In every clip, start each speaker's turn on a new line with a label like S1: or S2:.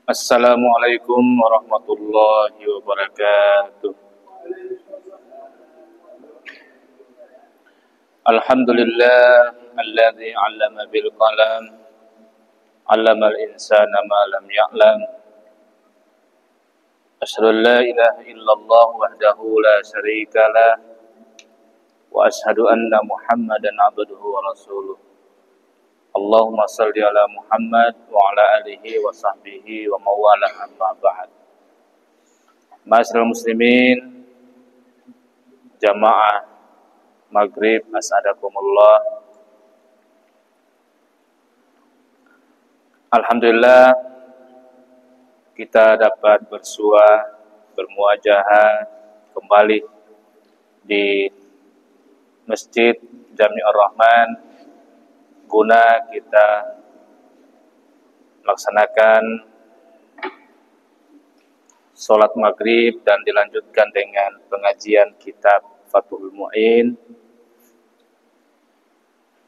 S1: Assalamualaikum warahmatullahi wabarakatuh. Alhamdulillah alladzi 'allama bil qalam 'allamal insana ma lam ya'lam. Asyhadu an la ilaha illallah wahdahu la syarika lah wa asyhadu anna Muhammadan 'abduhu wa rasuluh. Allahumma salli ala Muhammad wa ala alihi wa sahbihi wa mawalah amma ba'd. Ma'asyiral muslimin, jamaah maghrib, as'adakumullah. Alhamdulillah kita dapat bersua, bermuajahah kembali di Masjid Jami'ur Rahman guna kita melaksanakan sholat maghrib dan dilanjutkan dengan pengajian kitab Fathul Mu'in.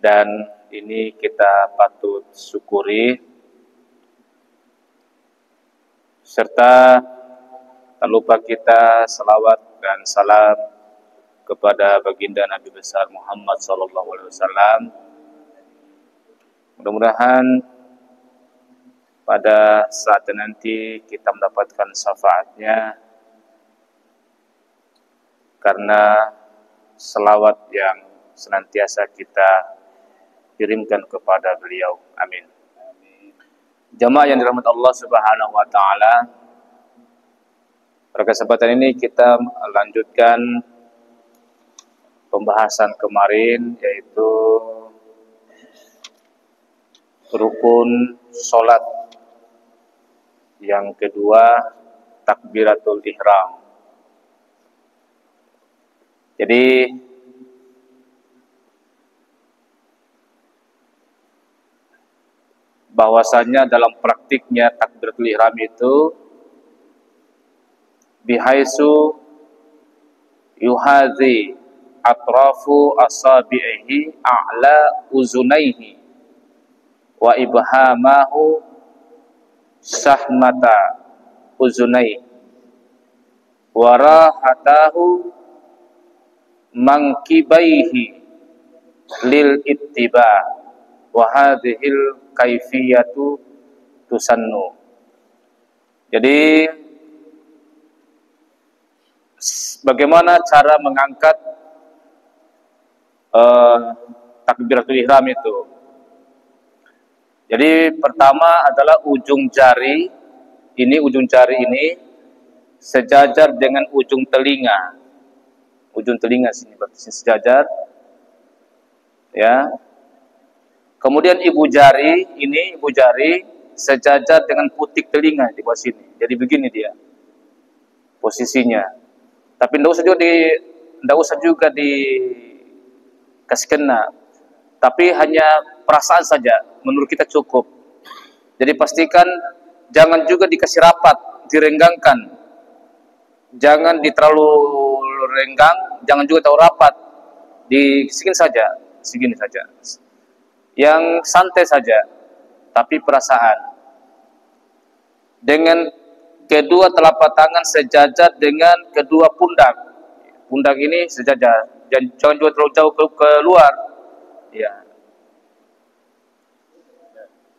S1: Dan ini kita patut syukuri, serta tak lupa kita salawat dan salam kepada baginda Nabi besar Muhammad SAW. Mudah-mudahan pada saat nanti kita mendapatkan syafaatnya, karena selawat yang senantiasa kita kirimkan kepada beliau. Amin. Jamaah yang dirahmati Allah Subhanahu wa taala, pada kesempatan ini kita lanjutkan pembahasan kemarin, yaitu rukun sholat yang kedua, takbiratul ihram. Jadi bahwasanya dalam praktiknya takbiratul ihram itu bihaisu yuhadzi atrafu asabi'ihi a'la uzunaihi wa ibhamahu sahmata uzunai wa rahatahu mankibaihi lil ittiba wa hadhil kaifiyatu tusannu. Jadi bagaimana cara mengangkat takbiratul ihram itu? Jadi pertama adalah ujung jari ini sejajar dengan ujung telinga. Ujung telinga sini berarti sejajar, ya. Kemudian ibu jari sejajar dengan putik telinga di bawah sini. Jadi begini dia posisinya. Tapi tidak usah juga dikasih kena. Tapi hanya perasaan saja, menurut kita cukup. Jadi pastikan jangan juga dikasih rapat, direnggangkan. Jangan terlalu renggang, jangan juga terlalu rapat. Segini saja. Yang santai saja, tapi perasaan. Dengan kedua telapak tangan sejajar dengan kedua pundak. Pundak ini sejajar, jangan juga terlalu jauh keluar. Ya.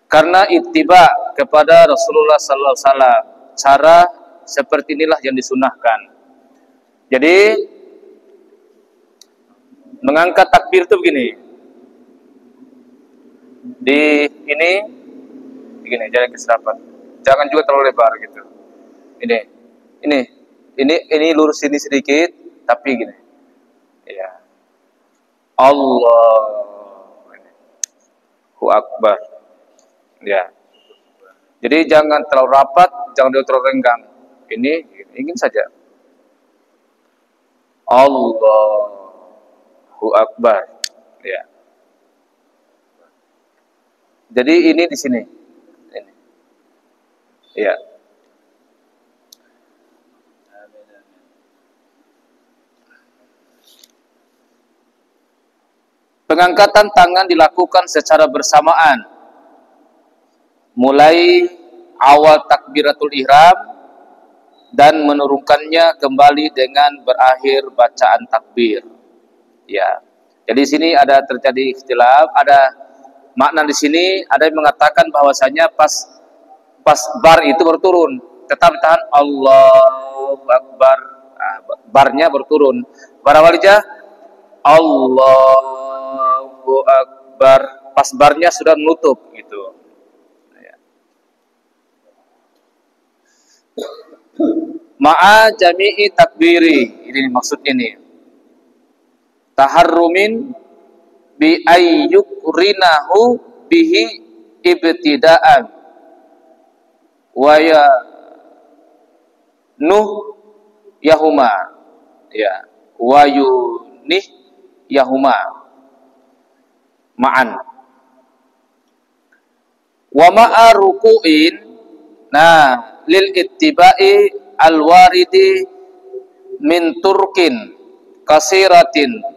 S1: Karena ittiba kepada Rasulullah sallallahu alaihi wasallam, cara seperti inilah yang disunahkan. Jadi mengangkat takbir itu begini. Begini, jangan keserapat. Jangan juga terlalu lebar gitu. Ini lurus sini sedikit, tapi gini. Ya. Allahu Akbar. Ya. Jadi jangan terlalu rapat, jangan terlalu renggang. Ini ingin saja. Allahu Akbar. Ya. Jadi ini di sini. Ini. Ya. Pengangkatan tangan dilakukan secara bersamaan, mulai awal takbiratul ihram dan menurunkannya kembali dengan berakhir bacaan takbir. Ya. Jadi sini ada terjadi ikhtilaf, ada makna di sini, ada yang mengatakan bahwasanya pas bar itu berturun, tetap tahan Allahu Akbar, barnya berturun. Para walijah Allahu Akbar, pas barnya sudah menutup gitu. Ya. Ma'a jami'i takbiri, ini maksudnya nih. Taharrumin bi ayyukrinahu bihi ibtida'an wa ya nuh yahuma, ya, wa yunih yahuma ma'an wa ma'a ruku'in, nah, lil ittiba'i al-waridi min turkin kasiratin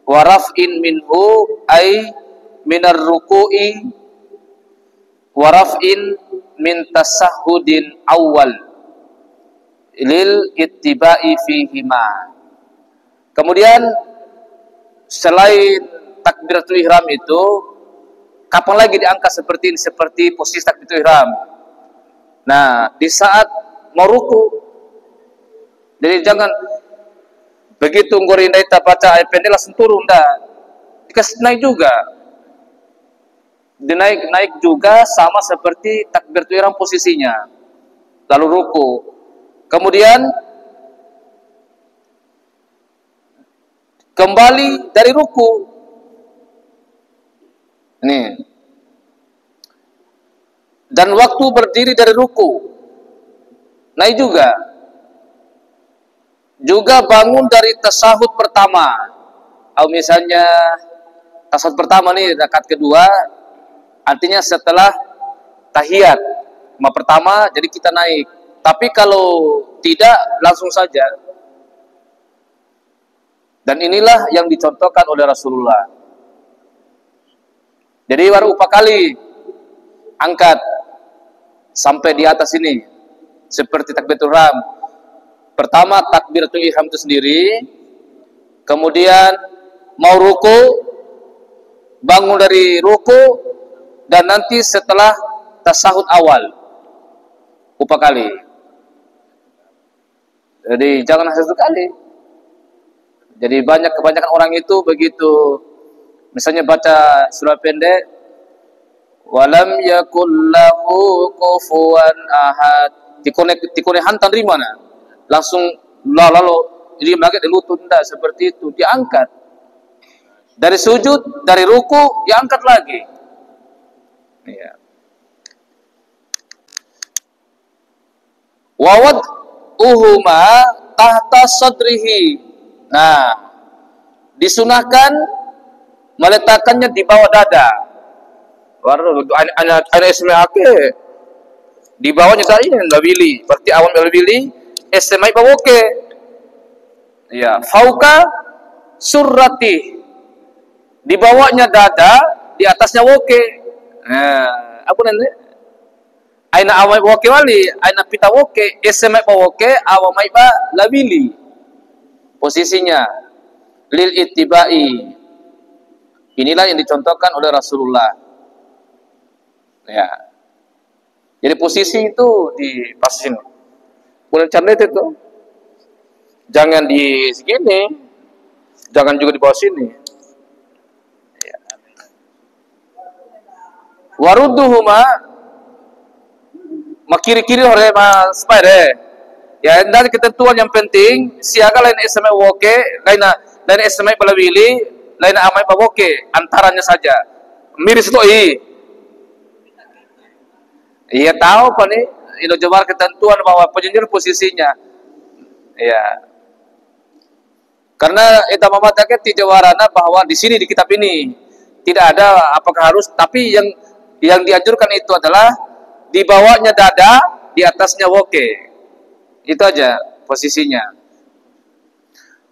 S1: wa raf'in minhu ay minar ruku'i wa raf'in min tasahhudin awal lil ittiba'i fihima. Kemudian selain takbiratul ihram itu, kapan lagi diangkat seperti posisi takbiratul ihram? Nah, di saat mau ruku. Jadi jangan begitu ngorindai tak baca ayat pendek langsung turun, dah. Dikasih naik juga. Dinaik juga sama seperti takbiratul ihram posisinya. Lalu ruku. Kemudian kembali dari ruku. Ini. Dan waktu berdiri dari ruku. Naik juga. Juga bangun dari tasahud pertama. Atau misalnya tasahud pertama nih rakaat kedua, artinya setelah tahiyat pertama, jadi kita naik. Tapi kalau tidak, langsung saja. Dan inilah yang dicontohkan oleh Rasulullah. Jadi baru 4 kali angkat sampai di atas ini, seperti takbiratul ihram. Pertama takbiratul ihram itu sendiri, kemudian mau ruku, bangun dari ruku, dan nanti setelah tasahud awal 4 kali. Jadi jangan hanya 1 kali. Jadi kebanyakan orang itu begitu, misalnya baca surah pendek, walam yakul lahu kufuwan ahad, tikone hantam dari mana? Langsung lalu jadi lagi dilutut, tidak seperti itu, diangkat dari sujud, dari ruku diangkat lagi. Ya. Wawad uhuma tahta sadrihi. Nah, disunahkan meletakkannya di bawah dada. Baru anak SMA di bawahnya saya labili, berarti awan labili SMA bawah ke. Ya, fauka surrati. Di bawahnya dada, di atasnya woke. Nah, apa nanti? Aina awai woke wali, aina pita woke, SMA woke, awamai ba labili. Posisinya lil ittibai. Inilah yang dicontohkan oleh Rasulullah. Ya. Jadi posisi itu di pas sini. Boleh candet itu. Jangan di segini. Jangan juga di bawah sini. Ya. Warudduhuma makiri-kiri oleh Mas Pare. Ya, dari ketentuan yang penting, siaga lain SMA woke, lain SMA balawili, lain amai bawoke, antaranya saja. Miris itu iya tahu Pak nih, ilo jabar ketentuan bahwa penjunjur posisinya. Ya. Karena eta mamatake ti jawarana bahwa di sini di kitab ini tidak ada apakah harus, tapi yang dianjurkan itu adalah di bawahnya dada, di atasnya woke. Itu aja posisinya.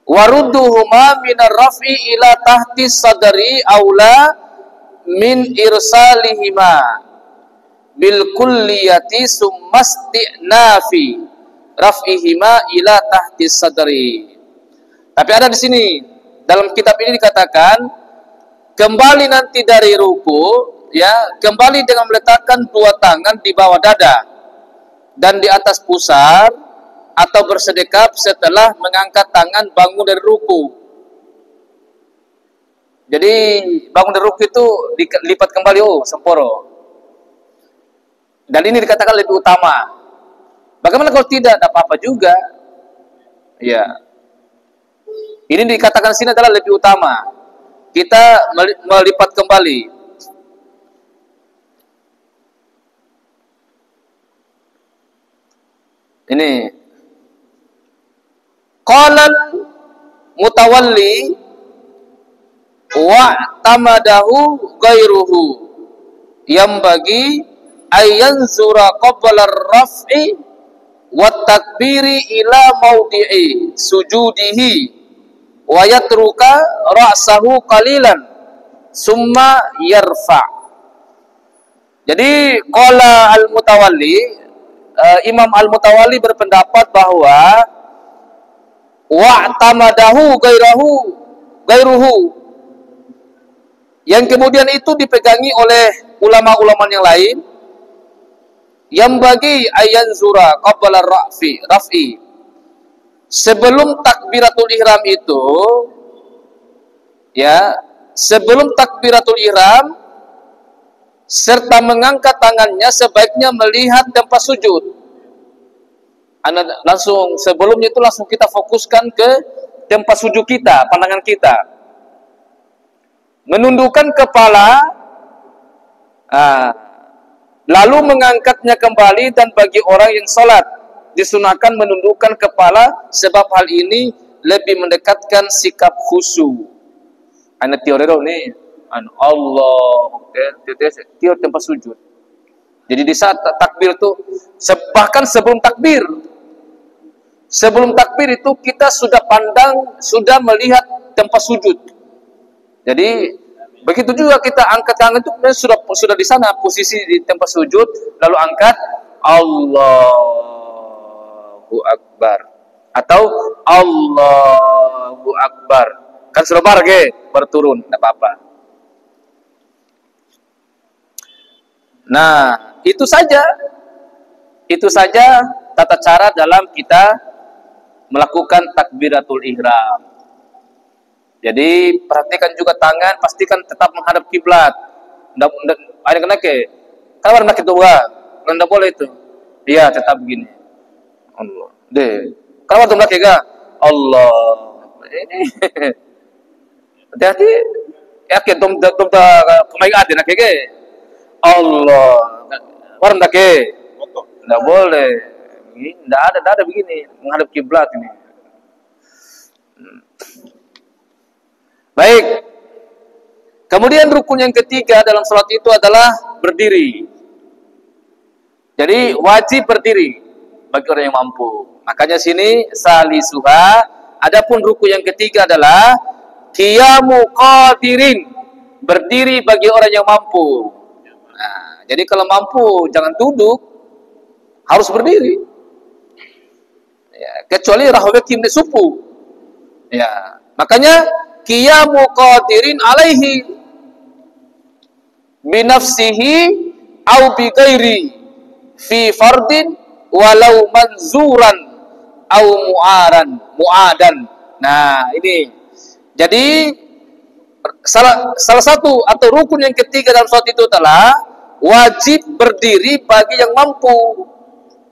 S1: Warudduhuma minar raf'i ila tahti sadri aula min irsalihima. bil kulliyati summasti'nafi raf'ihima ila tahti sadri. Tapi ada di sini dalam kitab ini dikatakan kembali nanti dari ruku, ya, kembali dengan meletakkan dua tangan di bawah dada dan di atas pusar, atau bersedekap setelah mengangkat tangan bangun dari ruku. Jadi bangun dari ruku itu dilipat kembali, semporo. Dan ini dikatakan lebih utama. Bagaimana kalau tidak? Ada apa-apa juga. Ya. Ini dikatakan sini adalah lebih utama. Kita melipat kembali. Ini qalal mutawalli wa tamadahu ghairuhu yang bagi ayanzura qabla ar-raf'i wa takbiri ila maudi'i sujudihi wa yatruka ra'sahu qalilan summa yarfa. Jadi qala al-mutawalli, Imam Al-Mutawalli berpendapat bahwa wa'tamadahu gairuhu yang kemudian itu dipegangi oleh ulama-ulama yang lain, yang bagi ayanzura qabla raf'i, sebelum takbiratul ihram itu, ya, sebelum takbiratul ihram serta mengangkat tangannya sebaiknya melihat tempat sujud. Langsung sebelumnya itu langsung kita fokuskan ke tempat sujud kita, pandangan kita. Menundukkan kepala, lalu mengangkatnya kembali, dan bagi orang yang sholat disunahkan menundukkan kepala sebab hal ini lebih mendekatkan sikap khusyuk. Ana teori ini Allah teori tempat sujud. Jadi di saat takbir itu, bahkan sebelum takbir itu kita sudah pandang, sudah melihat tempat sujud. Jadi begitu juga kita angkat tangan itu sudah di sana posisi di tempat sujud, lalu angkat Allahu Akbar atau Allahu Akbar. Kan sudah berturun, tidak apa-apa. Nah, itu saja tata cara dalam kita melakukan takbiratul ihram. Jadi perhatikan juga tangan, pastikan tetap menghadap kiblat. Ada kena ke? Kalau nak itu enggak boleh itu. Iya, tetap begini. Allah. Deh. Kalau ada nak ke? Allah. Ini. Hati-hati. Ya ke dom kemai ada nak ke? Allah. Orang nak ke? Enggak boleh. Enggak ada begini, menghadap kiblat ini. Baik. Kemudian rukun yang ketiga dalam salat itu adalah berdiri. Jadi wajib berdiri bagi orang yang mampu. Makanya sini salisuha, adapun rukun yang ketiga adalah qiyamu qadirin, berdiri bagi orang yang mampu. Nah, jadi kalau mampu jangan duduk, harus berdiri. Ya, kecuali rahwakim supu. Ya, makanya qiyamu qadirin alaihi binafsihi au bi ghairi fi fardin walau manzuran au mu'adan. Nah, ini. Jadi salah satu atau rukun yang ketiga dalam salat itu adalah wajib berdiri bagi yang mampu.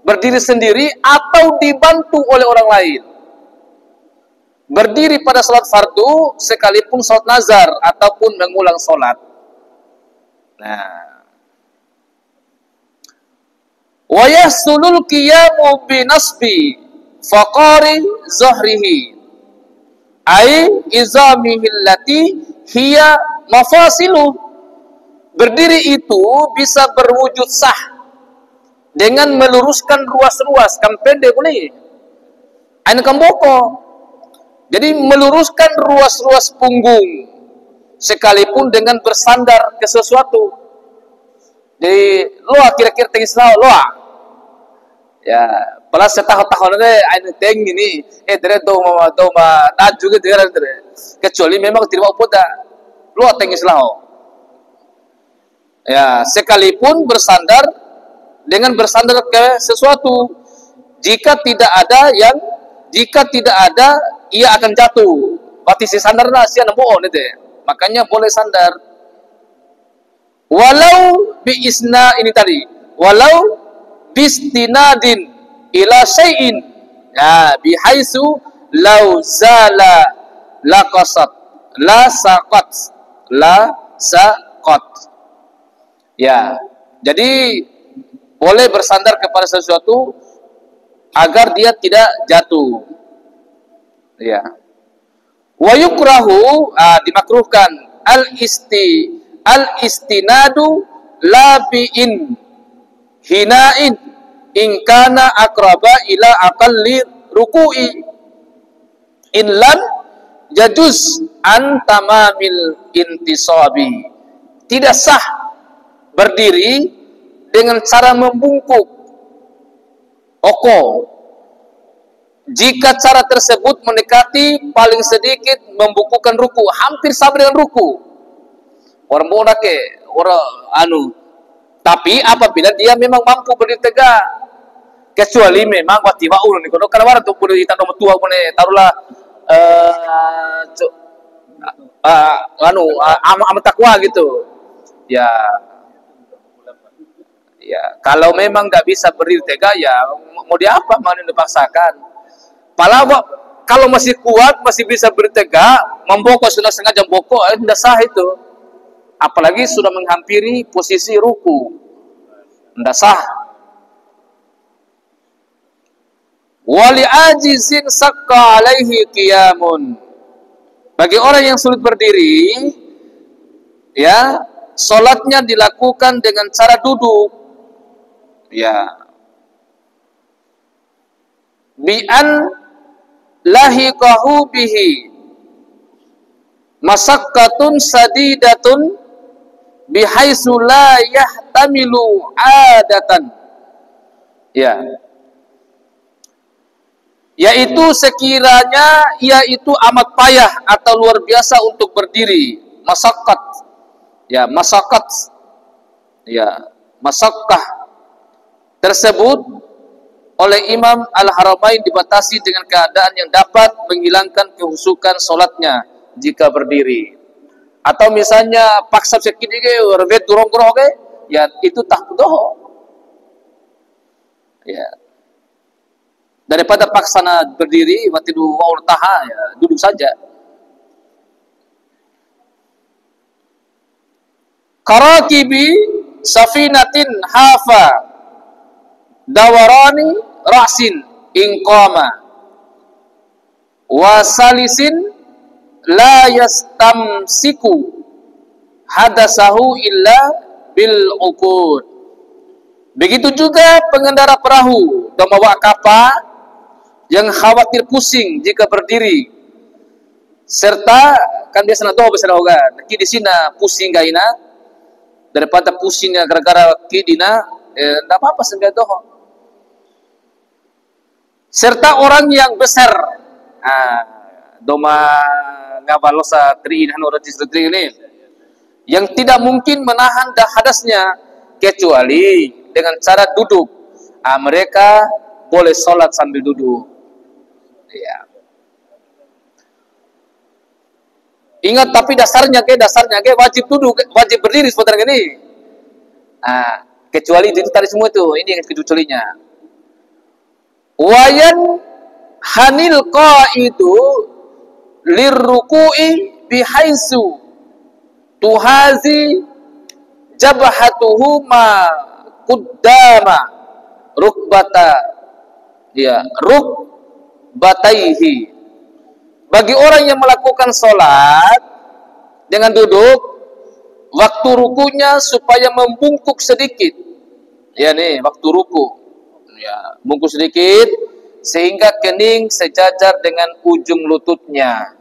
S1: Berdiri sendiri atau dibantu oleh orang lain. Berdiri pada salat fardu sekalipun salat nazar ataupun mengulang salat. Nah, wa yahsulul qiyamu bi nasbi faqari zahrihi ai izamihi allati hiya mafasilu. Berdiri itu bisa berwujud sah dengan meluruskan ruas-ruas kampende boleh. Ane kamboko. Jadi meluruskan ruas-ruas punggung sekalipun dengan bersandar ke sesuatu. Jadi loa kira-kira tinggi selau loa. Ya, pelas setahun-tahun ini air tinggi ini, dari doma nah juga dari kecuali memang tidak mau dah loa tinggi selau. Ya, sekalipun bersandar dengan bersandar ke sesuatu, jika tidak ada ia akan jatuh. Berarti si sandar nasi yang bohong itu. Makanya boleh sandar. Walau biisna ini tadi, walau bistinadin ila syai'in, ya bihaisu lau zala laqasat la saqat. Ya, jadi boleh bersandar kepada sesuatu agar dia tidak jatuh. Ya. Wa yukrahu, dimakruhkan al-istinadu labi'in hina'in in kana akraba ila aqalli ruku'i in lam jajuz an tamamil intisabi. Tidak sah berdiri dengan cara membungkuk oko jika cara tersebut mendekati paling sedikit membungkukkan ruku, hampir sama dengan ruku. Orang bodoh ke orang tapi apabila dia memang mampu berdiri tegak, kecuali memang wati waul ni kalau orang tu boleh kita nomor tua pun taruhlah amat takwa gitu. Ya, kalau memang nggak bisa berdiri tegak, ya mau dia apa, mau dipaksakan. Kalau masih kuat, masih bisa berdiri tegak, membokok sudah sengaja bokok, tidak sah itu. Apalagi sudah menghampiri posisi ruku, tidak sah. Wali ajizin sakka alaihi qiyamun. Bagi orang yang sulit berdiri, ya, solatnya dilakukan dengan cara duduk. Ya. Bi'an lahiqahu bihi masakkatun sadidatun bihaitsu la yahtamilu adatan. Ya. Yaitu sekiranya yaitu amat payah atau luar biasa untuk berdiri, masakkat. Ya, masakkat. Ya, masakkah tersebut oleh Imam Al-Haramain dibatasi dengan keadaan yang dapat menghilangkan kehusukan solatnya jika berdiri. Atau misalnya paksa sedikit ke rebet durong-durong ke, ya itu tahdoh. Ya. Daripada paksana berdiri mati dua urtaha, ya duduk saja. Karakibi safinatin hafa dawarani ra'sin inqama wasalisin la yastamsiku hadasahu illa bil uqud. Begitu juga pengendara perahu dan bawa kapal yang khawatir pusing jika berdiri, serta kan biasa nak doa besar hogan ki di sini pusing gaina daripada pusingnya gara-gara ki dina tidak apa-apa sambil doa. Serta orang yang besar, doma ngabalosa triin hanu rajis tri ini, yang tidak mungkin menahan hadasnya kecuali dengan cara duduk, mereka boleh sholat sambil duduk. Ya. Ingat, tapi dasarnya wajib duduk, wajib berdiri sebentar ini. Kecuali itu tadi semua itu, ini yang kecualinya. Wayan hanil qaidu lirruku'i bihaitsu tuhazi jabhatuhu ma quddama rukbata, ya, rukbataihi. Bagi orang yang melakukan sholat dengan duduk, waktu rukunya supaya membungkuk sedikit. Ya nih, waktu ruku, ya, bungkuk sedikit sehingga kening sejajar dengan ujung lututnya.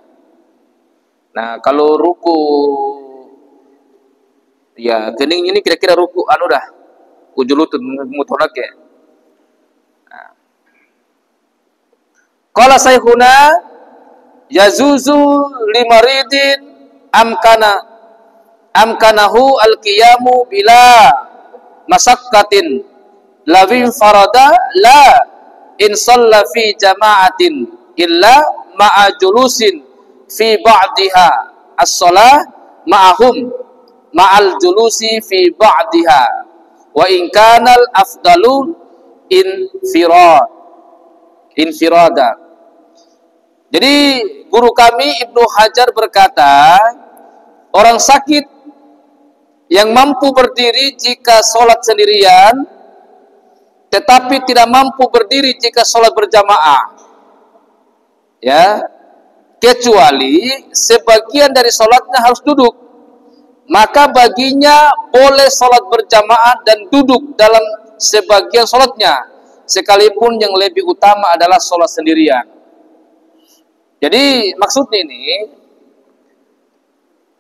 S1: Nah, kalau ruku Ya, kening ini kira-kira ruku anu dah. Ujulutun mutonake. Qala saykhuna yazuzu limaridin amkanahu alqiyamu bila masakkatin lawin farada la in shalla fi jama'atin illa ma'a julusin fi ba'diha as-shalah ma'ahum ma'al julusi fi ba'diha wa in kana al-afdalu infirada. Jadi guru kami Ibnu Hajar berkata, orang sakit yang mampu berdiri jika sholat sendirian, tetapi tidak mampu berdiri jika sholat berjamaah, ya, kecuali sebagian dari sholatnya harus duduk, maka baginya boleh sholat berjamaah dan duduk dalam sebagian sholatnya, sekalipun yang lebih utama adalah sholat sendirian. Jadi maksudnya ini,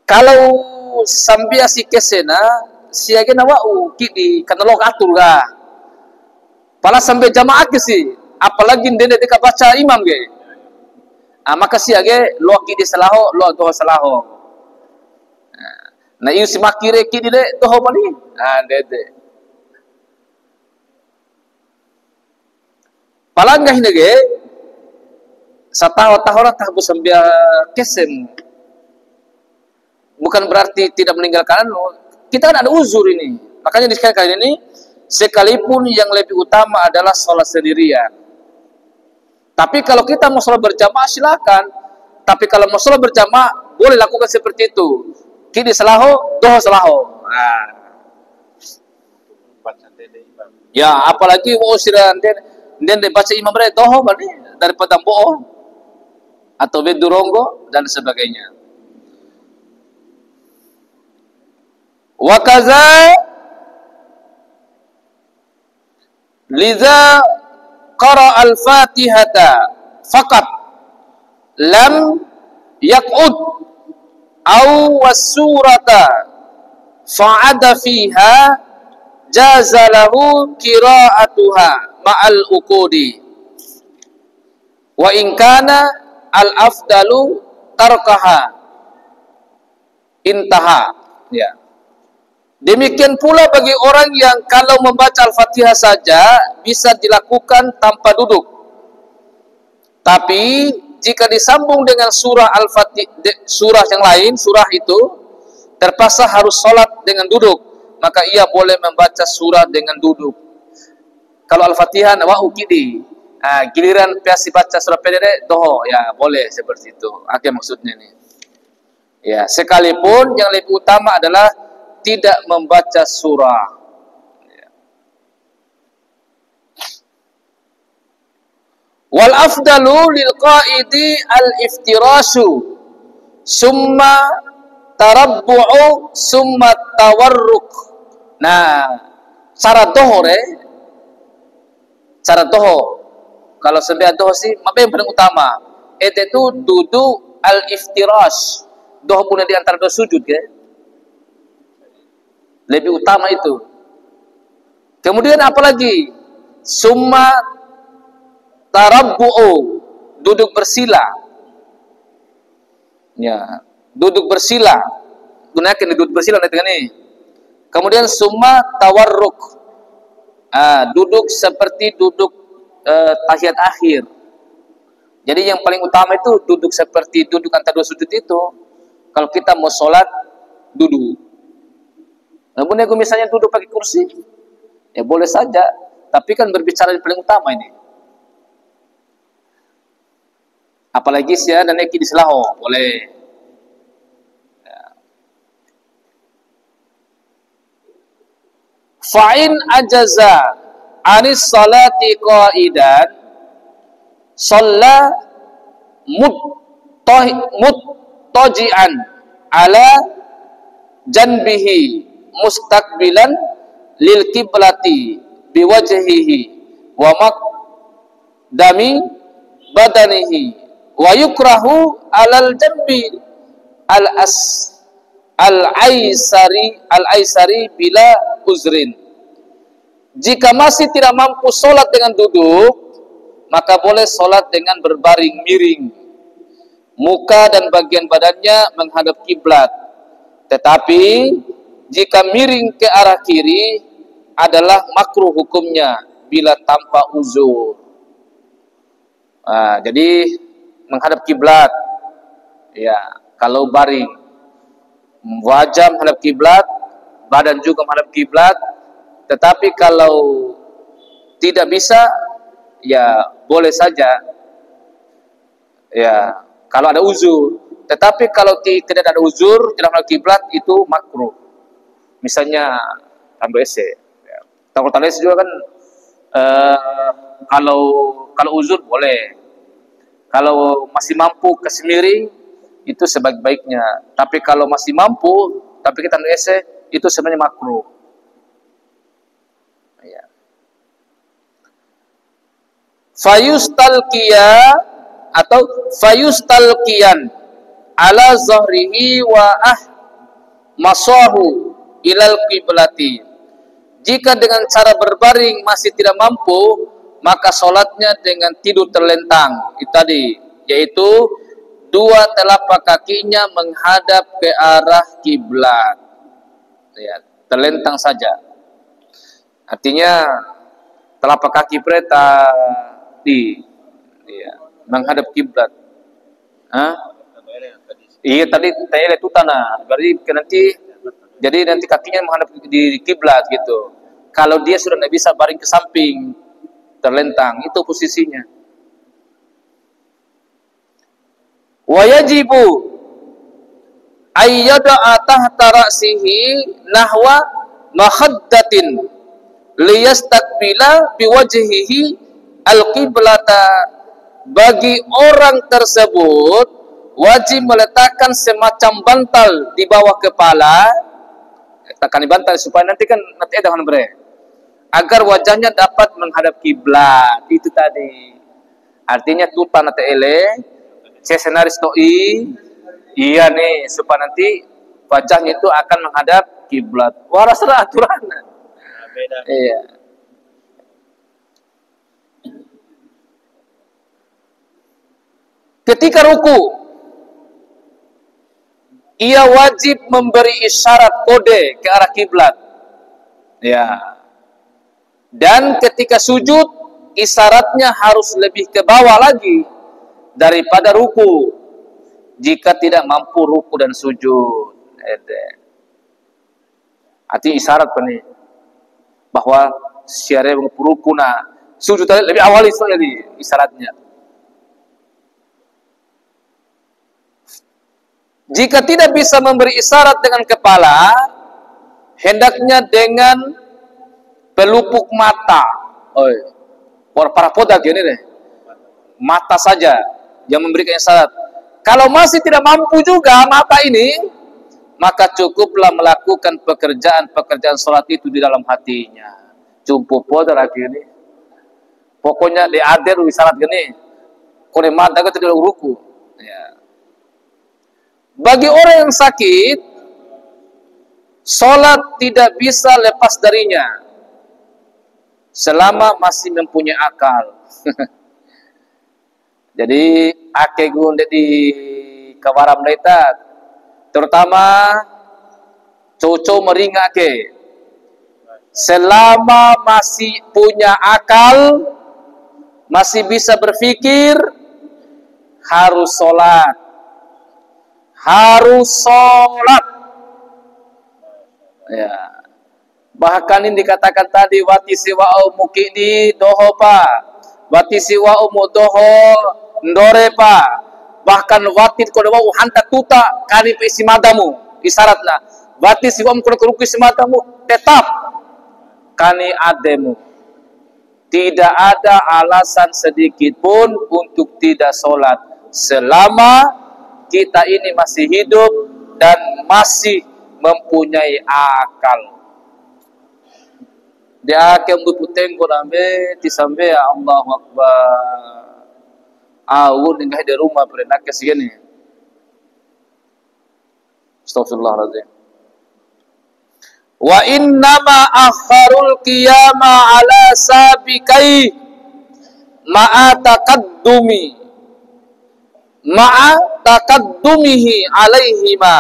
S1: kalau sambil si kesena siaga nawau kidi kanalok atur ga pala sampai jamaah ke si apalagi ndene deka baca imam ge maka siaga lo kidi salaho lo doh salaho na iu si makire kidi de doh bali dede pala ngah nege satawa-tawa tak sambil kesem. Bukan berarti tidak meninggalkan kita kan ada uzur ini. Makanya di kali ini sekalipun yang lebih utama adalah sholat sendirian. Tapi kalau kita mau sholat berjamaah silakan. Tapi kalau mau sholat berjamaah boleh lakukan seperti itu. Kini selaho, doh selaho. Ya apalagi mau siran dan baca imam mereka doh balik daripada bohong atau beduronggo dan sebagainya. Wa kaza liza qara al-fatihata faqat lam yaq'ud aw was-surata fa'ada fiha jazalahu qira'atuha ma'al uqudi wa in kana al-afdalu tarkaha intaha. Ya. Demikian pula bagi orang yang kalau membaca Al-Fatihah saja bisa dilakukan tanpa duduk. Tapi jika disambung dengan surah Al-Fatihah, surah yang lain, surah itu terpaksa harus sholat dengan duduk, maka ia boleh membaca surah dengan duduk. Kalau Al-Fatihah wa ukidi, giliran piasi baca surah pendek doho, ya boleh seperti itu. Apa maksudnya ini? Ya, sekalipun yang lebih utama adalah tidak membaca surah. Wal afdalu lil qaidi al iftirashu summa tarabbu'u summa tawarruk. Nah, cara doho kalau sebenarnya doho sih apa yang paling utama? Itu duduk al iftirash. Doho punya di antara dua sujud ya. Lebih utama itu. Kemudian apalagi? Summa tarabbu'u, duduk bersila. Ya, duduk bersila. Gunakan duduk bersila nanti kan ini. Kemudian summa tawarruk. Duduk seperti duduk tahiyat akhir. Jadi yang paling utama itu duduk seperti duduk antara dua sujud itu. Kalau kita mau sholat, duduk. Namun aku misalnya duduk pakai kursi, ya boleh saja. Tapi kan berbicara yang paling utama ini. Apalagi sih dan neki di selaho, boleh. Ya. Fa'in ajaza anis salati qa'idan shalla muttaji'an ala janbihi mustaqbilan lil kiblati biwajhihi wa maqdami badanihi wa yukrahu alal janbi al-aisari bila uzrin. Jika masih tidak mampu sholat dengan duduk, maka boleh sholat dengan berbaring miring, muka dan bagian badannya menghadap kiblat. Tetapi jika miring ke arah kiri adalah makruh hukumnya bila tanpa uzur. Jadi menghadap kiblat, ya, kalau baring, wajah menghadap kiblat, badan juga menghadap kiblat. Tetapi kalau tidak bisa, ya boleh saja, ya, kalau ada uzur. Tetapi kalau tidak ada uzur, tidak menghadap kiblat, itu makruh. Misalnya ambil WC, ya. Takut WC juga kan, kalau uzur boleh. Kalau masih mampu kasih miring, itu sebaik-baiknya. Tapi kalau masih mampu, tapi kita ambil WC, itu sebenarnya makruh. Ya. Fayustalqiya atau fayustalqiyan ala zahrihi wa masahu ilal qiblati. Jika dengan cara berbaring masih tidak mampu, maka sholatnya dengan tidur terlentang. Itu tadi, yaitu dua telapak kakinya menghadap ke arah kiblat. Ya, terlentang saja. Artinya telapak kaki mereka menghadap kiblat. Iya tadi tayel itu tanah. Berarti nanti kakinya menghadap di kiblat gitu. Kalau dia sudah tidak bisa baring ke samping, terlentang, itu posisinya. Wa yajibu ayyada'a tahta ra'sihi nahwa makhaddatin liyastakbila biwajhihi al-qiblata. Bagi orang tersebut wajib meletakkan semacam bantal di bawah kepala. Letakkan di bantal supaya nanti ada agar wajahnya dapat menghadap kiblat. Itu tadi. Artinya tuta nate ele, sesenaris toi. Iya nih, supaya nanti wajahnya itu akan menghadap kiblat. Waraslah aturan. Beda. Iya. Ketika ruku, ia wajib memberi isyarat kode ke arah kiblat. Ya. Dan ketika sujud, isyaratnya harus lebih ke bawah lagi daripada ruku. Jika tidak mampu ruku dan sujud. Artinya isyarat nih bahwa syariat ruku sujud lebih awal isyaratnya. Jika tidak bisa memberi isyarat dengan kepala, hendaknya dengan pelupuk mata. Para podak ini deh. Mata saja yang memberikan isyarat. Kalau masih tidak mampu juga mata ini, maka cukuplah melakukan pekerjaan sholat itu di dalam hatinya. Jumpo podak ini. Pokoknya diader isyarat gini. Kone mata ke tidak ruku. Ya. Bagi orang yang sakit, sholat tidak bisa lepas darinya selama masih mempunyai akal. Jadi ake gunde di kawaram deta, terutama coco meringa ke, selama masih punya akal, masih bisa berpikir, harus sholat. Harus sholat. Ya. Bahkan ini dikatakan tadi wati siwa muki di doho pa, wati siwa doho ndore pa. Bahkan wati kono wau hanta tuta kani pe simadamu isyaratna. Wati siwa kono keruku simadamu tetap kani ademu. Tidak ada alasan sedikit pun untuk tidak sholat selama kita ini masih hidup dan masih mempunyai akal. Dia akan berputeng korambe tisambe Allahu Akbar. Awun enggak di rumah berenak ke sini. Astagfirullahaladzim. Wa innama akharul qiyama ala sabikai ma'a taqaddumihi alaihima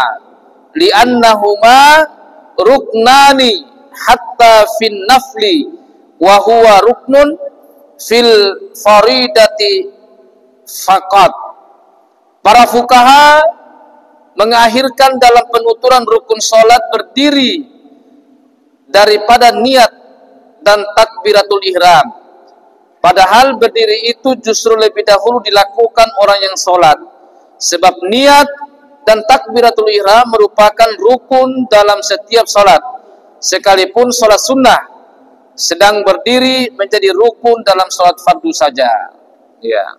S1: li'annahuma ruknani hatta fin nafli wa huwa ruknun fil faridati faqat. Para fuqaha mengakhirkan dalam penuturan rukun salat berdiri daripada niat dan takbiratul ihram. Padahal berdiri itu justru lebih dahulu dilakukan orang yang sholat. Sebab niat dan takbiratul ihram merupakan rukun dalam setiap sholat. Sekalipun sholat sunnah, sedang berdiri menjadi rukun dalam sholat fardu saja. Ya.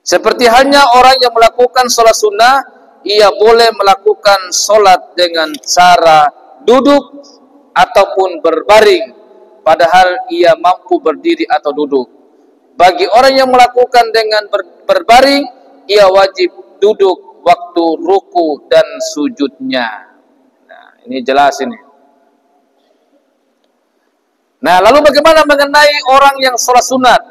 S1: Seperti halnya orang yang melakukan sholat sunnah, ia boleh melakukan sholat dengan cara duduk ataupun berbaring, padahal ia mampu berdiri atau duduk. Bagi orang yang melakukan dengan berbaring, ia wajib duduk waktu ruku dan sujudnya. Nah, ini jelas ini. Nah, lalu bagaimana mengenai orang yang sholat sunat?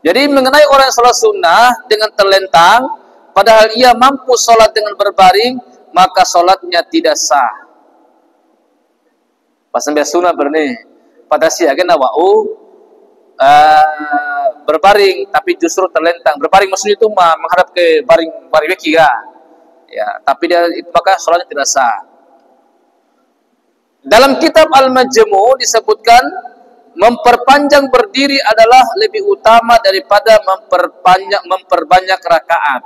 S1: Jadi mengenai orang yang sholat sunnah dengan terlentang, padahal ia mampu sholat dengan berbaring, maka sholatnya tidak sah. Pas sampai sunnah berni pada siaga nawau berbaring tapi justru terlentang. Berbaring maksudnya itu menghadap ke baring weki ya. Tapi dia itu maka salatnya tidak sah. Dalam kitab Al-Majmu' disebutkan memperpanjang berdiri adalah lebih utama daripada memperbanyak rakaat.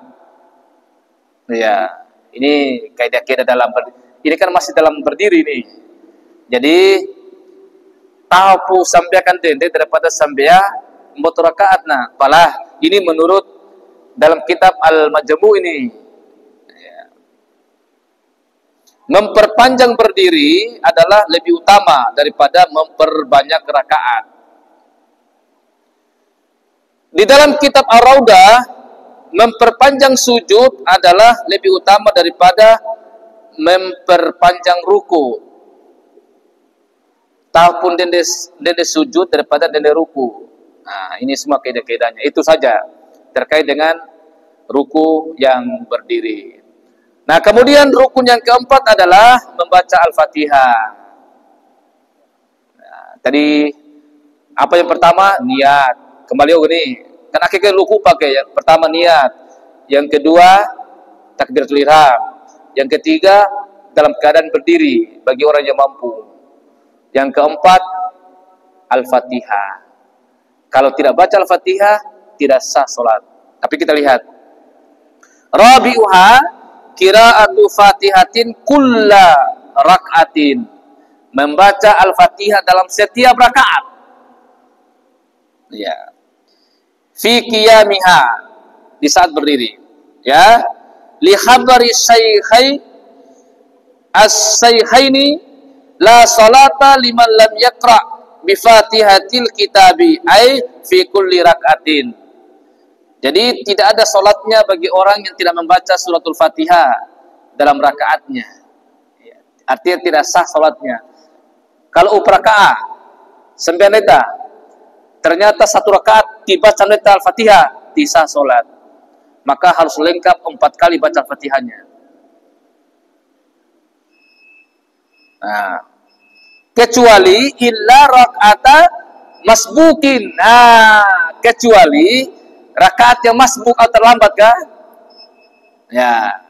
S1: Ya, ini kaidah-kaidah dalam ini kan masih dalam berdiri nih. Jadi tahu sambiakan dende daripada sambia motor rakaat nah. Palah ini menurut dalam kitab Al-Majmu' ini. Ya. Memperpanjang berdiri adalah lebih utama daripada memperbanyak rakaat. Di dalam kitab Ar-Raudah, memperpanjang sujud adalah lebih utama daripada memperpanjang ruku. Tahun dende sujud daripada dende ruku. Nah, ini semua kaidah-kaidahnya. Itu saja terkait dengan ruku yang berdiri. Nah, kemudian rukun yang keempat adalah membaca Al-Fatihah. Nah, tadi apa yang pertama? Niat. Kembali ini. Kan akhirnya ruku pakai yang pertama niat. Yang kedua takbiratul ihram. Yang ketiga dalam keadaan berdiri bagi orang yang mampu. Yang keempat, Al-Fatihah. Kalau tidak baca Al-Fatihah, tidak sah sholat. Tapi kita lihat. Rabi'uha qira'atu fatihatin kulla rak'atin. Membaca Al-Fatihah dalam setiap rakaat. Ya. Fi qiyamiha. Di saat berdiri. Ya. Li khabari syaikhaini as-syaikhaini la salata liman lam yaqra bi fatihatil kitabi ay fi kulli rak'atin. Jadi tidak ada salatnya bagi orang yang tidak membaca suratul Fatihah dalam rakaatnya. Artinya tidak sah salatnya. Kalau uprakaah sembilan neta ternyata satu rakaat dibaca neta Al-Fatihah, tidak sah salat. Maka harus lengkap 4 kali baca Fatihahnya. Nah, kecuali illa rak'ata masbukin. Nah, kecuali rakaat yang masbuk atau terlambat kah? Ya.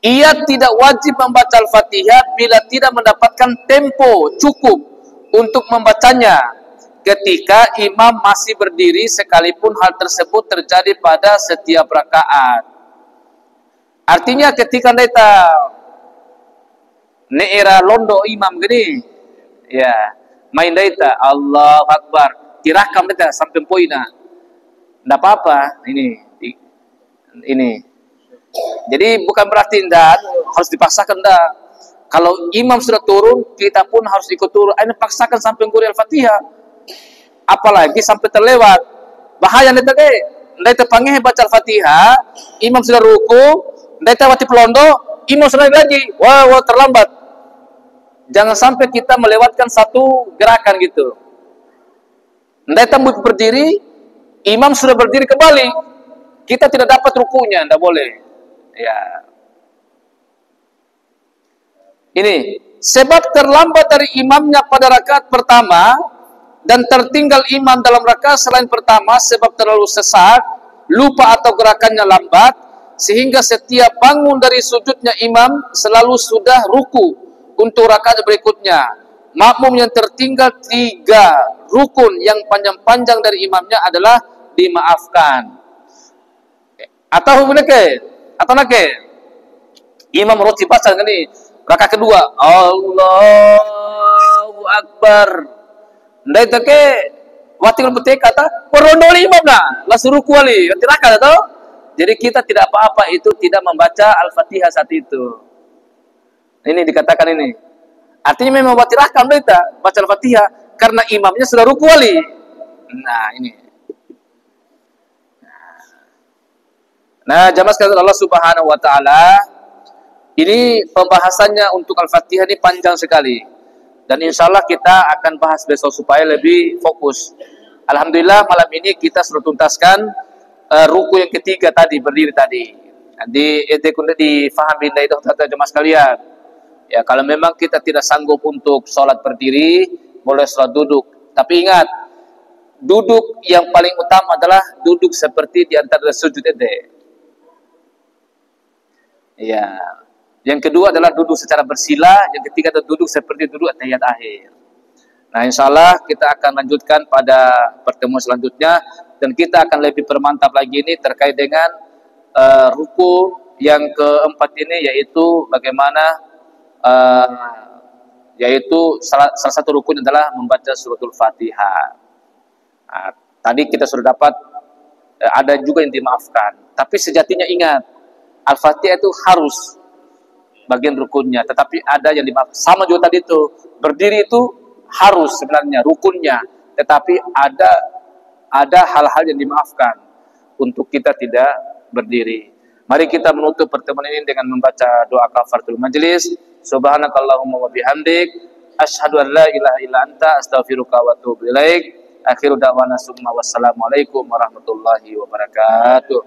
S1: Ia tidak wajib membaca Al-Fatihah bila tidak mendapatkan tempo cukup untuk membacanya ketika imam masih berdiri sekalipun hal tersebut terjadi pada setiap rakaat. Artinya ketika kita era londo imam gini, ya main data Allahu Akbar, tirakam data sampai poina, ndak apa-apa ini. Jadi bukan berarti ndak harus dipaksakan ndak. Kalau imam sudah turun, kita pun harus ikut turun. Ini paksakan sampai nguri Al-Fatihah, apalagi sampai terlewat. Bahaya ndak panggih baca Al-Fatihah, imam sudah ruku, Ndai tawati pelondo, imam sudah lagi. Wah, terlambat. Jangan sampai kita melewatkan satu gerakan gitu. Ndai tamu berdiri, imam sudah berdiri kembali. Kita tidak dapat rukunya, ndak boleh. Ya. Ini sebab terlambat dari imamnya pada rakaat pertama dan tertinggal imam dalam rakaat selain pertama sebab terlalu sesak, lupa atau gerakannya lambat, sehingga setiap bangun dari sujudnya imam selalu sudah ruku untuk rakaat berikutnya. Makmum yang tertinggal 3 rukun yang panjang-panjang dari imamnya adalah dimaafkan. Atau nake imam roti pasang ini rakaat kedua, Allahu Akbar. Ndai take wati betek kata porondo imam lah, la suruh kuali rakaat atau. Jadi kita tidak apa-apa itu tidak membaca Al-Fatihah saat itu. Ini dikatakan ini. Artinya memang wati rakaat kita baca Al-Fatihah karena imamnya sudah rukuali. Nah, ini. Nah, jamaah sekalian Allah Subhanahu wa taala, ini pembahasannya untuk Al-Fatihah ini panjang sekali. Dan insya Allah kita akan bahas besok supaya lebih fokus. Alhamdulillah malam ini kita sudah tuntaskan ruku yang ketiga tadi, berdiri tadi. Di difahami dari dokter jemaah sekalian. Ya, kalau memang kita tidak sanggup untuk sholat berdiri, boleh sholat duduk. Tapi ingat, duduk yang paling utama adalah duduk seperti di antara sujud ede. Ya. Yang kedua adalah duduk secara bersila, yang ketiga adalah duduk seperti duduk tahiyat akhir. Nah, insya Allah kita akan lanjutkan pada pertemuan selanjutnya dan kita akan lebih permantap lagi ini terkait dengan ruku yang keempat ini, yaitu bagaimana yaitu salah satu rukun adalah membaca suratul Fatihah. Nah, tadi kita sudah dapat ada juga yang dimaafkan, tapi sejatinya ingat Al-Fatihah itu harus bagian rukunnya, tetapi ada yang dimaafkan. Sama juga tadi itu, berdiri itu harus sebenarnya rukunnya, tetapi ada hal-hal yang dimaafkan untuk kita tidak berdiri. Mari kita menutup pertemuan ini dengan membaca doa kafaratul majelis. Subhanakallahumma wa bihamdik, asyhadu an la ilaha illa anta, astaghfiruka wa atubu ilaik. Akhiru da'wana summa wassalamualaikum warahmatullahi wabarakatuh.